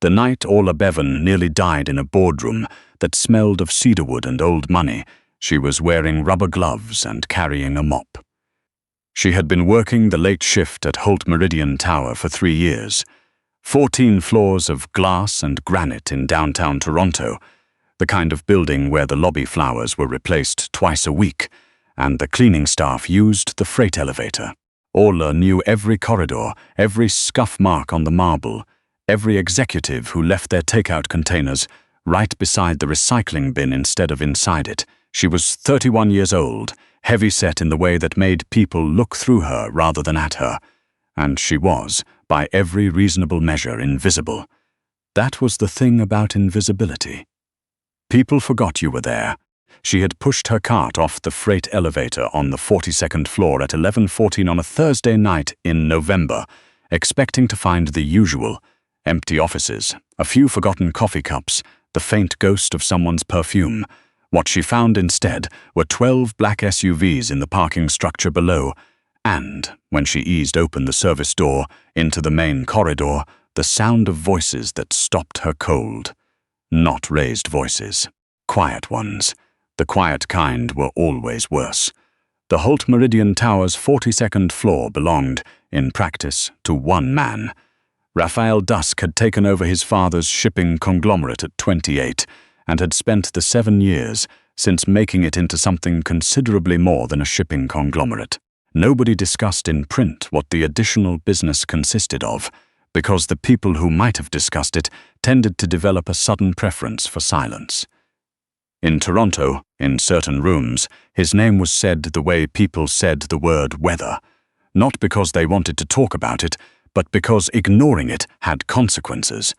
The night Orla Bevan nearly died in a boardroom that smelled of cedarwood and old money, she was wearing rubber gloves and carrying a mop. She had been working the late shift at Holt Meridian Tower for 3 years. 14 floors of glass and granite in downtown Toronto, the kind of building where the lobby flowers were replaced twice a week, and the cleaning staff used the freight elevator. Orla knew every corridor, every scuff mark on the marble, every executive who left their takeout containers right beside the recycling bin instead of inside it. She was 31 years old, heavy-set in the way that made people look through her rather than at her, and she was, by every reasonable measure, invisible. That was the thing about invisibility. People forgot you were there. She had pushed her cart off the freight elevator on the 42nd floor at 11:14 on a Thursday night in November, expecting to find the usual: empty offices, a few forgotten coffee cups, the faint ghost of someone's perfume. What she found instead were 12 black SUVs in the parking structure below, and, when she eased open the service door into the main corridor, the sound of voices that stopped her cold. Not raised voices, quiet ones. The quiet kind were always worse. The Holt Meridian Tower's 42nd floor belonged, in practice, to one man. Raphael Dusk had taken over his father's shipping conglomerate at 28 and had spent the 7 years since making it into something considerably more than a shipping conglomerate. Nobody discussed in print what the additional business consisted of, because the people who might have discussed it tended to develop a sudden preference for silence. In Toronto, in certain rooms, his name was said the way people said the word weather, not because they wanted to talk about it, but because ignoring it had consequences.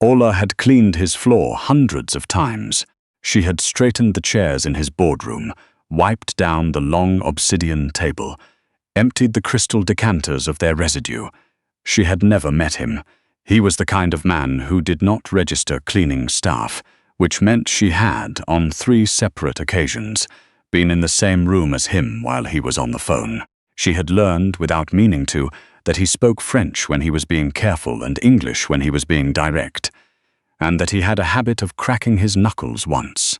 Orla had cleaned his floor hundreds of times. She had straightened the chairs in his boardroom, wiped down the long obsidian table, emptied the crystal decanters of their residue. She had never met him. He was the kind of man who did not register cleaning staff, which meant she had, on 3 separate occasions, been in the same room as him while he was on the phone. She had learned, without meaning to, that he spoke French when he was being careful and English when he was being direct, and that he had a habit of cracking his knuckles once.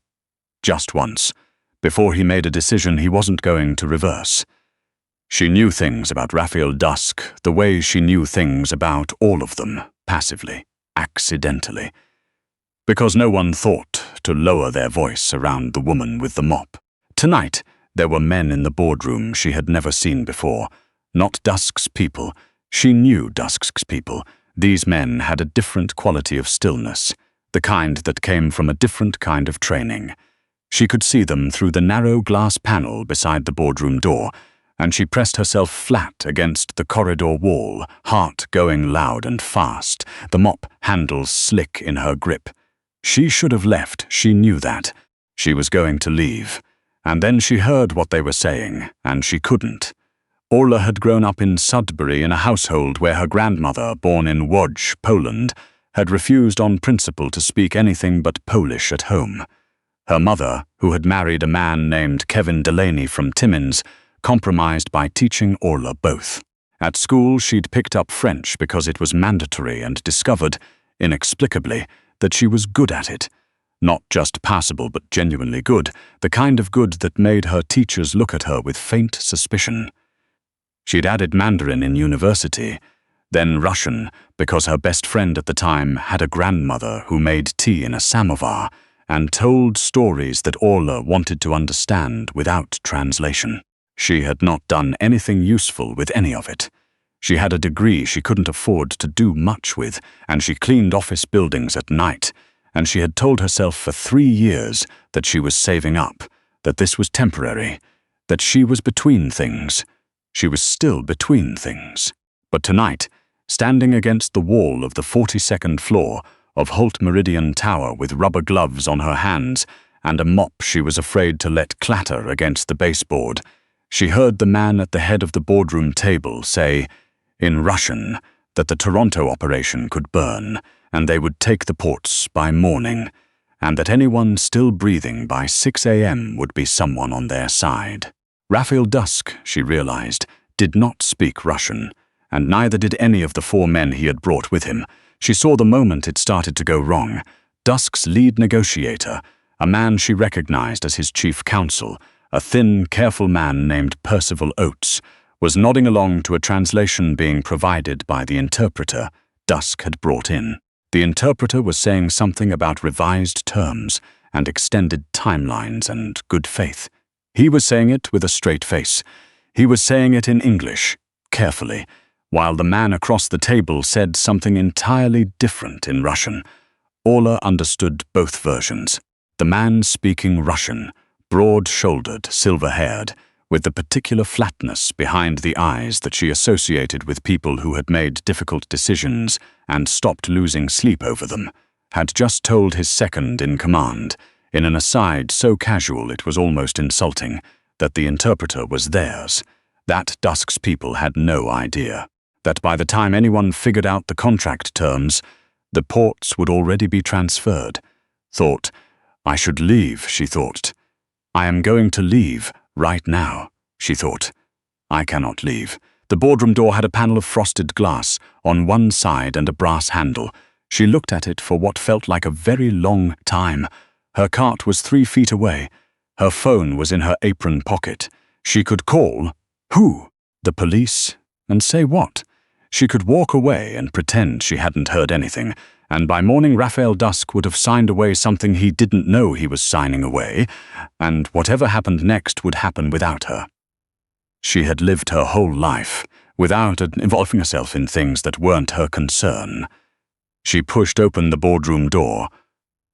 Just once, before he made a decision he wasn't going to reverse. She knew things about Raphael Dusk the way she knew things about all of them, passively, accidentally, because no one thought to lower their voice around the woman with the mop. Tonight, there were men in the boardroom she had never seen before. Not Dusk's people. She knew Dusk's people. These men had a different quality of stillness, the kind that came from a different kind of training. She could see them through the narrow glass panel beside the boardroom door, and she pressed herself flat against the corridor wall, heart going loud and fast, the mop handle slick in her grip. She should have left, she knew that. She was going to leave. And then she heard what they were saying, and she couldn't. Orla had grown up in Sudbury in a household where her grandmother, born in Łódź, Poland, had refused on principle to speak anything but Polish at home. Her mother, who had married a man named Kevin Delaney from Timmins, compromised by teaching Orla both. At school, she'd picked up French because it was mandatory and discovered, inexplicably, that she was good at it. Not just passable but genuinely good, the kind of good that made her teachers look at her with faint suspicion. She'd added Mandarin in university, then Russian, because her best friend at the time had a grandmother who made tea in a samovar and told stories that Orla wanted to understand without translation. She had not done anything useful with any of it. She had a degree she couldn't afford to do much with, and she cleaned office buildings at night, and she had told herself for 3 years that she was saving up, that this was temporary, that she was between things. She was still between things. But tonight, standing against the wall of the 42nd floor of Holt Meridian Tower with rubber gloves on her hands and a mop she was afraid to let clatter against the baseboard, she heard the man at the head of the boardroom table say, in Russian, that the Toronto operation could burn, and they would take the ports by morning, and that anyone still breathing by 6 a.m. would be someone on their side. Raphael Dusk, she realized, did not speak Russian, and neither did any of the 4 men he had brought with him. She saw the moment it started to go wrong. Dusk's lead negotiator, a man she recognized as his chief counsel, a thin, careful man named Percival Oates, was nodding along to a translation being provided by the interpreter Dusk had brought in. The interpreter was saying something about revised terms and extended timelines and good faith. He was saying it with a straight face. He was saying it in English, carefully, while the man across the table said something entirely different in Russian. Ola understood both versions. The man speaking Russian, broad-shouldered, silver-haired, with the particular flatness behind the eyes that she associated with people who had made difficult decisions and stopped losing sleep over them, had just told his second-in-command, in an aside so casual it was almost insulting, that the interpreter was theirs, that Dusk's people had no idea, that by the time anyone figured out the contract terms, the ports would already be transferred. Thought, I should leave, she thought. I am going to leave right now, she thought. I cannot leave. The boardroom door had a panel of frosted glass on one side and a brass handle. She looked at it for what felt like a very long time. Her cart was 3 feet away. Her phone was in her apron pocket. She could call. Who? The police? And say what? She could walk away and pretend she hadn't heard anything, and by morning Raphael Dusk would have signed away something he didn't know he was signing away, and whatever happened next would happen without her. She had lived her whole life without involving herself in things that weren't her concern. She pushed open the boardroom door.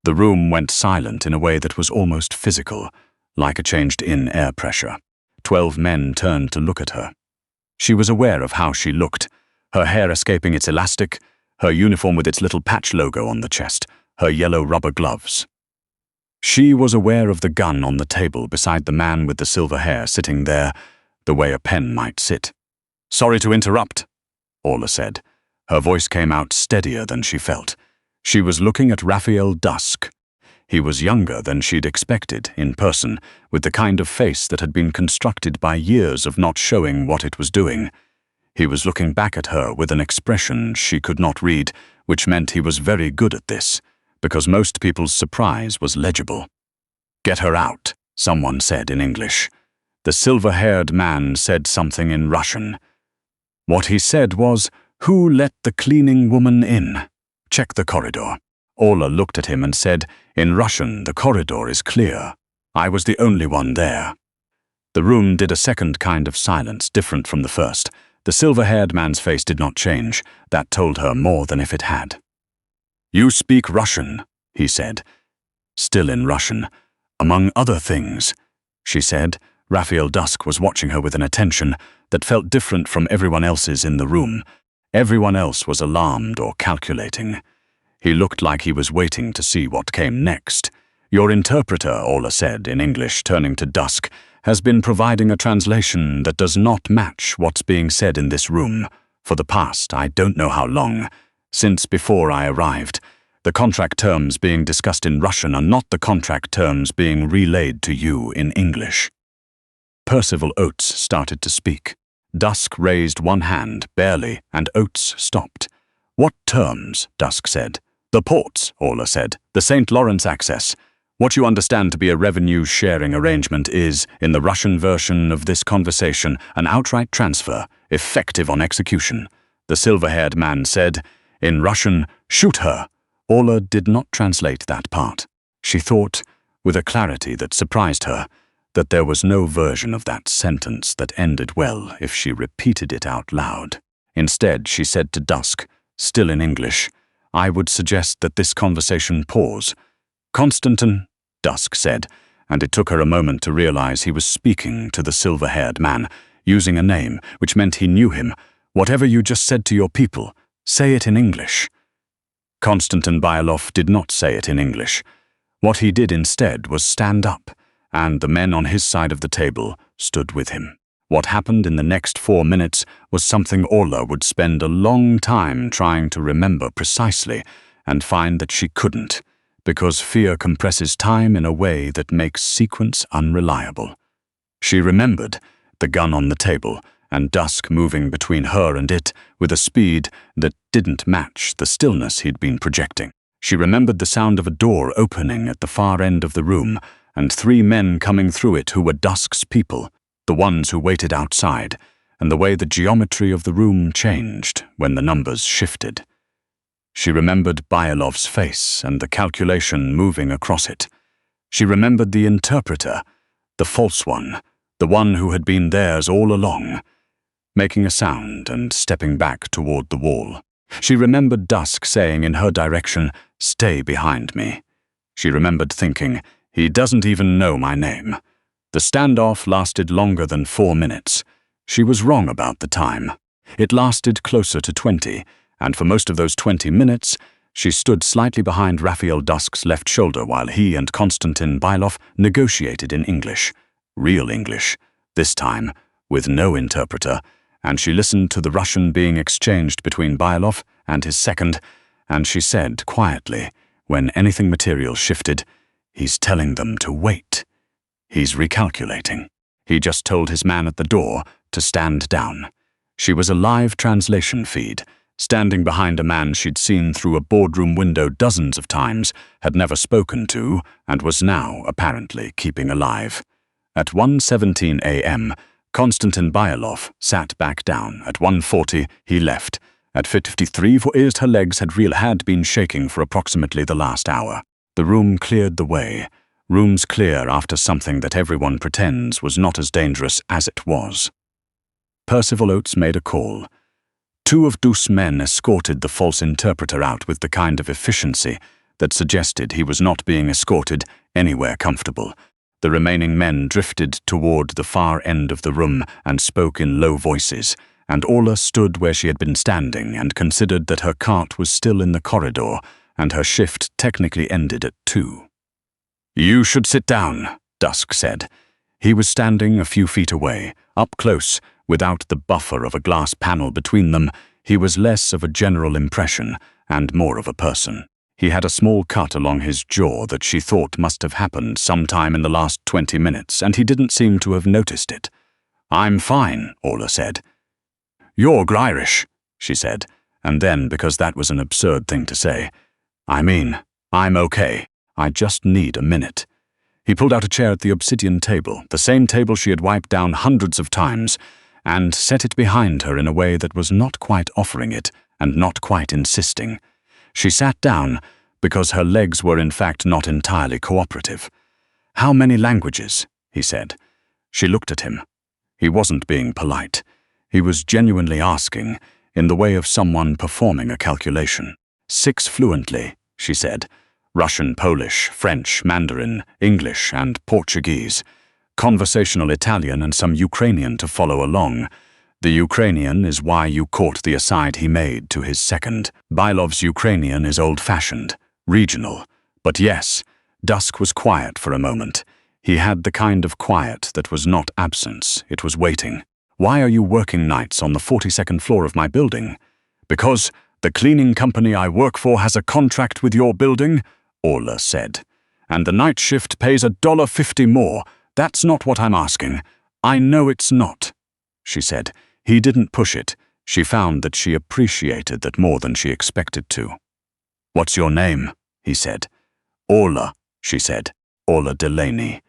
The room went silent in a way that was almost physical, like a changed-in air pressure. 12 men turned to look at her. She was aware of how she looked, her hair escaping its elastic, her uniform with its little patch logo on the chest, her yellow rubber gloves. She was aware of the gun on the table beside the man with the silver hair sitting there, the way a pen might sit. Sorry to interrupt, Orla said. Her voice came out steadier than she felt. She was looking at Raphael Dusk. He was younger than she'd expected, in person, with the kind of face that had been constructed by years of not showing what it was doing. He was looking back at her with an expression she could not read, which meant he was very good at this, because most people's surprise was legible. Get her out, someone said in English. The silver-haired man said something in Russian. What he said was, "Who let the cleaning woman in? Check the corridor." Orla looked at him and said, in Russian, "The corridor is clear. I was the only one there." The room did a second kind of silence, different from the first. The silver-haired man's face did not change. That told her more than if it had. "You speak Russian," he said. Still in Russian. "Among other things," she said. Raphael Dusk was watching her with an attention that felt different from everyone else's in the room. Everyone else was alarmed or calculating. He looked like he was waiting to see what came next. "Your interpreter," Orla said in English, turning to Dusk, "has been providing a translation that does not match what's being said in this room for the past, I don't know how long, since before I arrived. The contract terms being discussed in Russian are not the contract terms being relayed to you in English." Percival Oates started to speak. Dusk raised one hand, barely, and Oates stopped. "What terms?" Dusk said. "The ports," Orla said. "The St. Lawrence access. What you understand to be a revenue-sharing arrangement is, in the Russian version of this conversation, an outright transfer, effective on execution." The silver-haired man said, in Russian, "Shoot her." Orla did not translate that part. She thought, with a clarity that surprised her, that there was no version of that sentence that ended well if she repeated it out loud. Instead, she said to Dusk, still in English, "I would suggest that this conversation pause." "Constantin," Dusk said, and it took her a moment to realize he was speaking to the silver-haired man, using a name, which meant he knew him. "Whatever you just said to your people, say it in English." Konstantin Byalov did not say it in English. What he did instead was stand up, and the men on his side of the table stood with him. What happened in the next 4 minutes was something Orla would spend a long time trying to remember precisely, and find that she couldn't, because fear compresses time in a way that makes sequence unreliable. She remembered the gun on the table, and dusk moving between her and it with a speed that didn't match the stillness he'd been projecting. She remembered the sound of a door opening at the far end of the room, and 3 men coming through it who were Dusk's people, the ones who waited outside, and the way the geometry of the room changed when the numbers shifted. She remembered Byelov's face and the calculation moving across it. She remembered the interpreter, the false one, the one who had been theirs all along, making a sound and stepping back toward the wall. She remembered Dusk saying in her direction, "Stay behind me." She remembered thinking, "He doesn't even know my name." The standoff lasted longer than 4 minutes. She was wrong about the time. It lasted closer to 20, and for most of those 20 minutes, she stood slightly behind Raphael Dusk's left shoulder while he and Konstantin Bylov negotiated in English. Real English, this time, with no interpreter, and she listened to the Russian being exchanged between Bylov and his second, and she said quietly, when anything material shifted, "He's telling them to wait. He's recalculating." He just told his man at the door to stand down. She was a live translation feed, standing behind a man she'd seen through a boardroom window dozens of times, had never spoken to, and was now, apparently, keeping alive. At 1:17 a.m., Konstantin Bylov sat back down. At 1:40, he left. At 53, for her legs had been shaking for approximately the last hour. The room cleared the way. Rooms clear after something that everyone pretends was not as dangerous as it was. Percival Oates made a call. 2 of Dusk's men escorted the false interpreter out with the kind of efficiency that suggested he was not being escorted anywhere comfortable. The remaining men drifted toward the far end of the room and spoke in low voices, and Orla stood where she had been standing and considered that her cart was still in the corridor and her shift technically ended at 2. "You should sit down," Dusk said. He was standing a few feet away, up close, without the buffer of a glass panel between them. He was less of a general impression and more of a person. He had a small cut along his jaw that she thought must have happened sometime in the last 20 minutes, and he didn't seem to have noticed it. "I'm fine," Orla said. "You're Irish," she said, and then, because that was an absurd thing to say, "I mean, I'm okay. I just need a minute." He pulled out a chair at the obsidian table, the same table she had wiped down hundreds of times, and set it behind her in a way that was not quite offering it and not quite insisting. She sat down because her legs were in fact not entirely cooperative. "How many languages?" he said. She looked at him. He wasn't being polite. He was genuinely asking, in the way of someone performing a calculation. 6 fluently, she said. Russian, Polish, French, Mandarin, English, and Portuguese. Conversational Italian and some Ukrainian to follow along. The Ukrainian is why you caught the aside he made to his second. Bylov's Ukrainian is old-fashioned, regional. But yes, Dusk was quiet for a moment. He had the kind of quiet that was not absence, it was waiting. "Why are you working nights on the 42nd floor of my building?" "Because the cleaning company I work for has a contract with your building," Orla said. "And the night shift pays $1.50 more. That's not what I'm asking." "I know it's not," she said. He didn't push it. She found that she appreciated that more than she expected to. "What's your name?" he said. "Orla," she said. "Orla Delaney."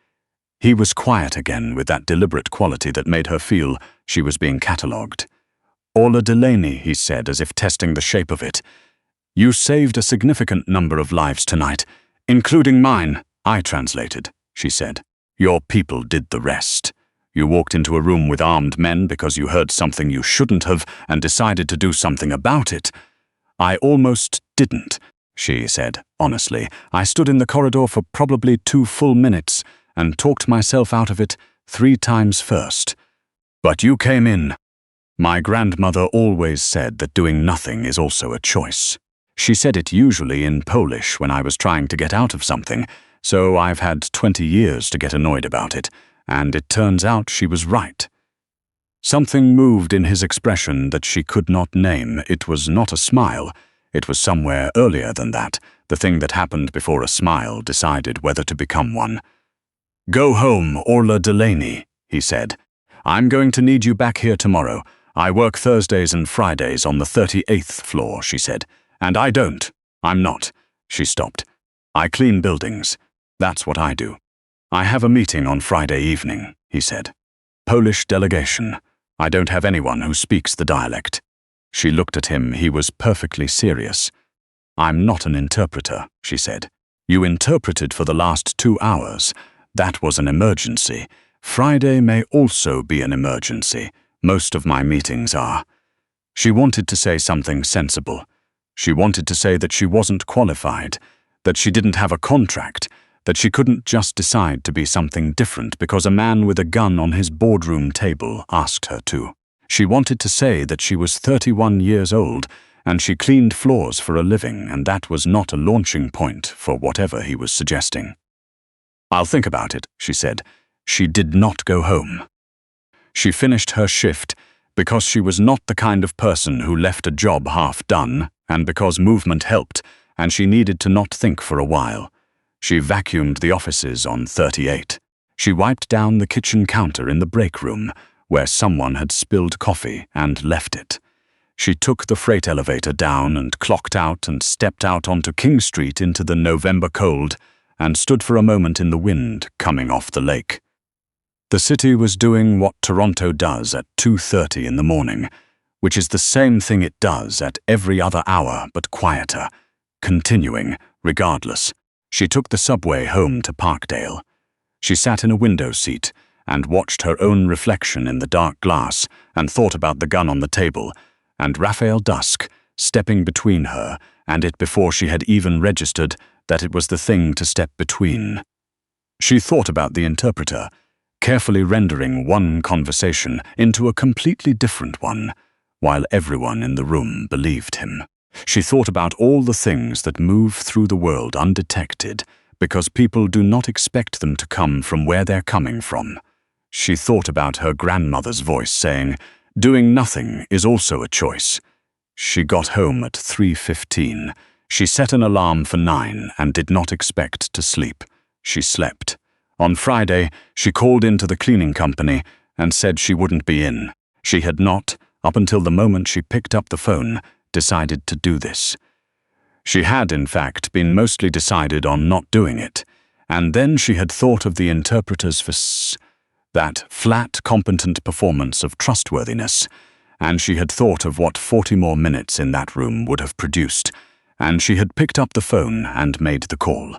He was quiet again with that deliberate quality that made her feel she was being catalogued. "Orla Delaney," he said, as if testing the shape of it. "You saved a significant number of lives tonight, including mine," I translated, she said. "Your people did the rest. You walked into a room with armed men because you heard something you shouldn't have and decided to do something about it." "I almost didn't," she said, honestly. "I stood in the corridor for probably 2 full minutes and talked myself out of it 3 times first. But you came in. My grandmother always said that doing nothing is also a choice. She said it usually in Polish when I was trying to get out of something, so I've had 20 years to get annoyed about it, and it turns out she was right." Something moved in his expression that she could not name. It was not a smile. It was somewhere earlier than that, the thing that happened before a smile decided whether to become one. "Go home, Orla Delaney," he said. I'm going to need you back here tomorrow. I work Thursdays and Fridays on the 38th floor, she said. And I don't. I'm not. She stopped. I clean buildings. That's what I do. I have a meeting on Friday evening, he said. Polish delegation. I don't have anyone who speaks the dialect. She looked at him. He was perfectly serious. I'm not an interpreter, she said. You interpreted for the last 2 hours. That was an emergency. Friday may also be an emergency. Most of my meetings are. She wanted to say something sensible. She wanted to say that she wasn't qualified, that she didn't have a contract, that she couldn't just decide to be something different because a man with a gun on his boardroom table asked her to. She wanted to say that she was 31 years old and she cleaned floors for a living, and that was not a launching point for whatever he was suggesting. I'll think about it, she said. She did not go home. She finished her shift because she was not the kind of person who left a job half done, and because movement helped, and she needed to not think for a while. She vacuumed the offices on 38. She wiped down the kitchen counter in the break room, where someone had spilled coffee and left it. She took the freight elevator down and clocked out and stepped out onto King Street into the November cold and stood for a moment in the wind coming off the lake. The city was doing what Toronto does at 2:30 in the morning, which is the same thing it does at every other hour but quieter, continuing regardless. She took the subway home to Parkdale. She sat in a window seat and watched her own reflection in the dark glass and thought about the gun on the table and Raphael Dusk stepping between her and it before she had even registered that it was the thing to step between. She thought about the interpreter, carefully rendering one conversation into a completely different one, while everyone in the room believed him. She thought about all the things that move through the world undetected because people do not expect them to come from where they're coming from. She thought about her grandmother's voice saying, "Doing nothing is also a choice." She got home at 3:15. She set an alarm for 9 and did not expect to sleep. She slept. On Friday, she called into the cleaning company and said she wouldn't be in. She had not, up until the moment she picked up the phone, decided to do this. She had, in fact, been mostly decided on not doing it, and then she had thought of the interpreter's that flat, competent performance of trustworthiness, and she had thought of what 40 more minutes in that room would have produced, and she had picked up the phone and made the call.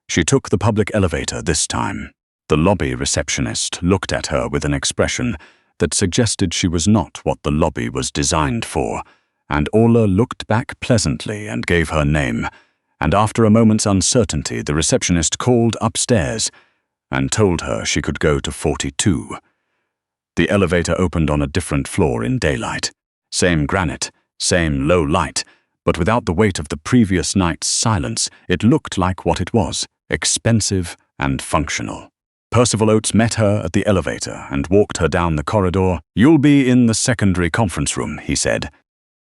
She took the public elevator this time. The lobby receptionist looked at her with an expression that suggested she was not what the lobby was designed for, and Orla looked back pleasantly and gave her name, and after a moment's uncertainty the receptionist called upstairs and told her she could go to 42. The elevator opened on a different floor in daylight. Same granite, same low light, but without the weight of the previous night's silence, it looked like what it was, expensive and functional. Percival Oates met her at the elevator and walked her down the corridor. "You'll be in the secondary conference room," he said.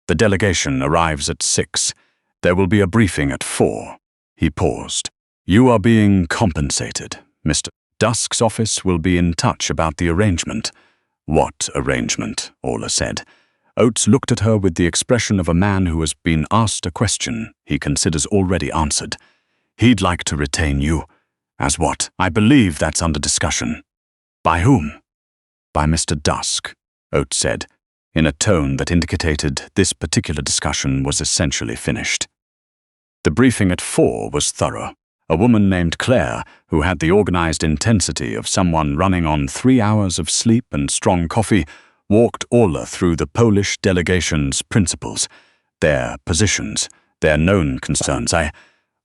"The delegation arrives at 6. There will be a briefing at 4. He paused. "You are being compensated. Mr. Dusk's office will be in touch about the arrangement." "What arrangement?" Orla said. Oates looked at her with the expression of a man who has been asked a question he considers already answered. "He'd like to retain you." "As what?" "I believe that's under discussion." "By whom?" "By Mr. Dusk," Oates said, in a tone that indicated this particular discussion was essentially finished. The briefing at 4 was thorough. A woman named Claire, who had the organized intensity of someone running on 3 hours of sleep and strong coffee, walked Orla through the Polish delegation's principles, their positions, their known concerns.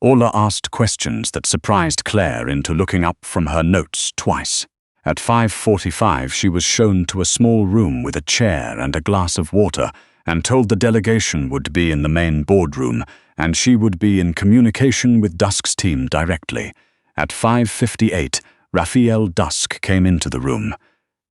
Orla asked questions that surprised Claire into looking up from her notes twice. At 5:45 she was shown to a small room with a chair and a glass of water and told the delegation would be in the main boardroom and she would be in communication with Dusk's team directly. At 5:58, Raphael Dusk came into the room.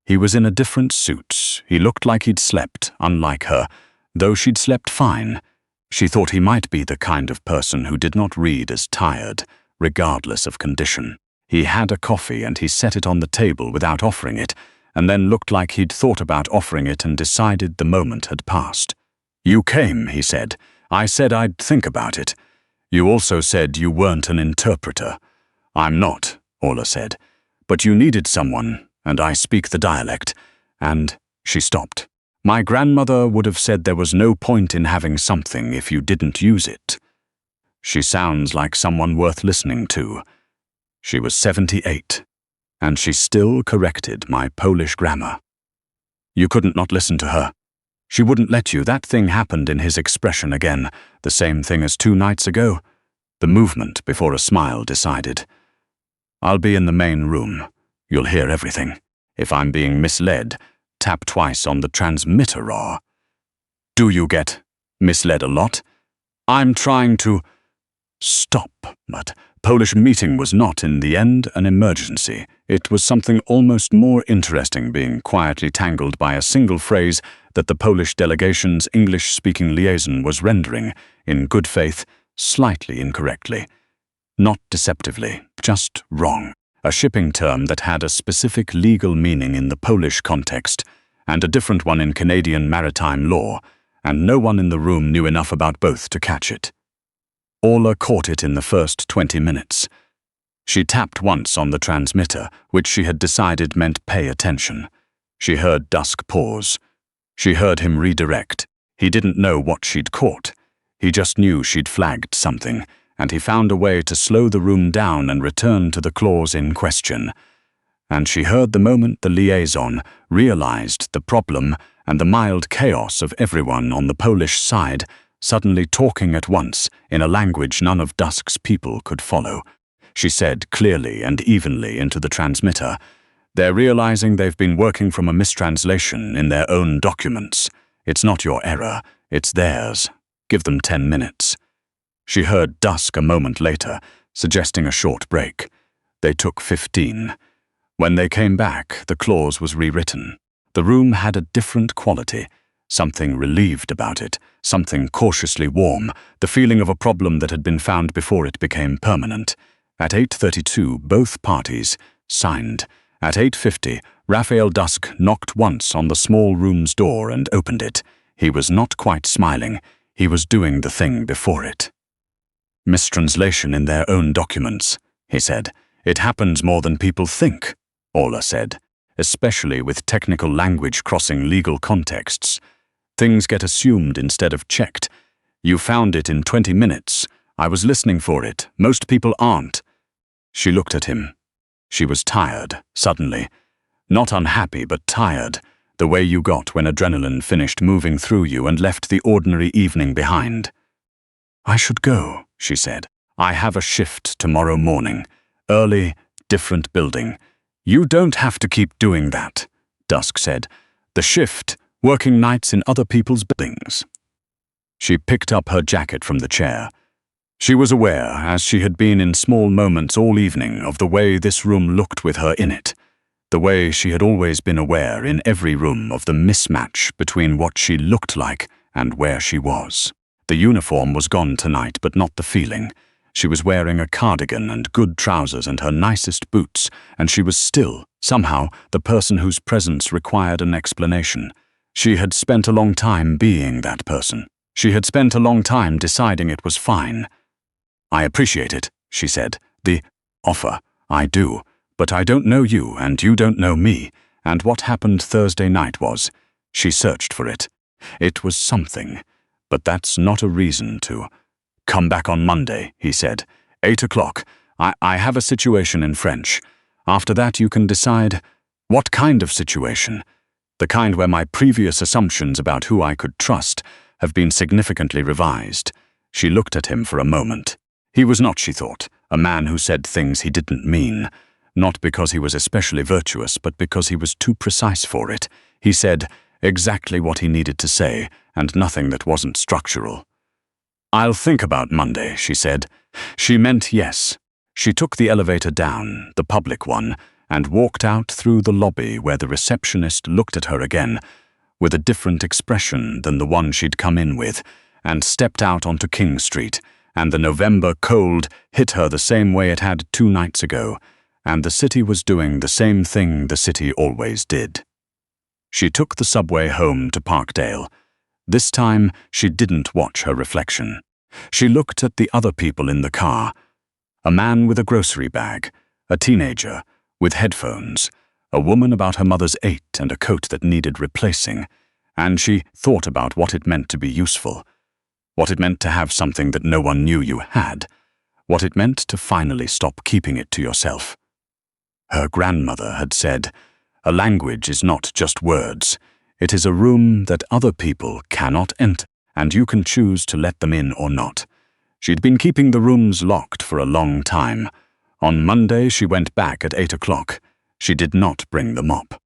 He was in a different suit. He looked like he'd slept, unlike her, though she'd slept fine. She thought he might be the kind of person who did not read as tired, regardless of condition. He had a coffee and he set it on the table without offering it, and then looked like he'd thought about offering it and decided the moment had passed. "You came," he said. "I said I'd think about it. You also said you weren't an interpreter." "I'm not," Orla said. "But you needed someone, and I speak the dialect." And she stopped. "My grandmother would have said there was no point in having something if you didn't use it." She sounds like someone worth listening to. She was 78, and she still corrected my Polish grammar. You couldn't not listen to her. She wouldn't let you. That thing happened in his expression again, the same thing as 2 nights ago. The movement before a smile decided. "I'll be in the main room. You'll hear everything. If I'm being misled, tap twice on the transmitter or..." "Do you get misled a lot?" "I'm trying to..." Stop, but Polish meeting was not, in the end, an emergency. It was something almost more interesting, being quietly tangled by a single phrase that the Polish delegation's English-speaking liaison was rendering, in good faith, slightly incorrectly. Not deceptively, just wrong. A shipping term that had a specific legal meaning in the Polish context, and a different one in Canadian maritime law, and no one in the room knew enough about both to catch it. Orla caught it in the first 20 minutes. She tapped once on the transmitter, which she had decided meant pay attention. She heard Dusk pause. She heard him redirect. He didn't know what she'd caught. He just knew she'd flagged something, and he found a way to slow the room down and return to the clause in question. And she heard the moment the liaison realized the problem and the mild chaos of everyone on the Polish side suddenly talking at once in a language none of Dusk's people could follow. She said clearly and evenly into the transmitter, "They're realizing they've been working from a mistranslation in their own documents. It's not your error, it's theirs. Give them 10 minutes. She heard Dusk a moment later, suggesting a short break. They took 15. When they came back, the clause was rewritten. The room had a different quality, something relieved about it, something cautiously warm, the feeling of a problem that had been found before it became permanent. At 8:32, both parties signed. At 8:50, Raphael Dusk knocked once on the small room's door and opened it. He was not quite smiling. He was doing the thing before it. "Mistranslation in their own documents," he said. "It happens more than people think," Orla said, "especially with technical language crossing legal contexts. Things get assumed instead of checked. You found it in 20 minutes. I was listening for it. Most people aren't." She looked at him. She was tired, suddenly. Not unhappy, but tired, the way you got when adrenaline finished moving through you and left the ordinary evening behind. "I should go," she said. "I have a shift tomorrow morning. Early, different building." "You don't have to keep doing that," Dusk said. "The shift, working nights in other people's buildings." She picked up her jacket from the chair. She was aware, as she had been in small moments all evening, of the way this room looked with her in it. The way she had always been aware in every room of the mismatch between what she looked like and where she was. The uniform was gone tonight, but not the feeling. She was wearing a cardigan and good trousers and her nicest boots, and she was still, somehow, the person whose presence required an explanation. She had spent a long time being that person. She had spent a long time deciding it was fine. "I appreciate it," she said. "The offer, I do. But I don't know you, and you don't know me, and what happened Thursday night was..." She searched for it. It was something, but that's not a reason to... "Come back on Monday," he said. 8 o'clock. I have a situation in French. After that you can decide..." "What kind of situation?" "The kind where my previous assumptions about who I could trust have been significantly revised." She looked at him for a moment. He was not, she thought, a man who said things he didn't mean. Not because he was especially virtuous, but because he was too precise for it. He said exactly what he needed to say, and nothing that wasn't structural. "I'll think about Monday," she said. She meant yes. She took the elevator down, the public one, and walked out through the lobby where the receptionist looked at her again, with a different expression than the one she'd come in with, and stepped out onto King Street, and the November cold hit her the same way it had 2 nights ago, and the city was doing the same thing the city always did. She took the subway home to Parkdale. This time, she didn't watch her reflection. She looked at the other people in the car. A man with a grocery bag, a teenager with headphones, a woman about her mother's 8 and a coat that needed replacing, and she thought about what it meant to be useful, what it meant to have something that no one knew you had, what it meant to finally stop keeping it to yourself. Her grandmother had said, "A language is not just words. It is a room that other people cannot enter, and you can choose to let them in or not." She'd been keeping the rooms locked for a long time. On Monday, she went back at 8 o'clock. She did not bring the mop.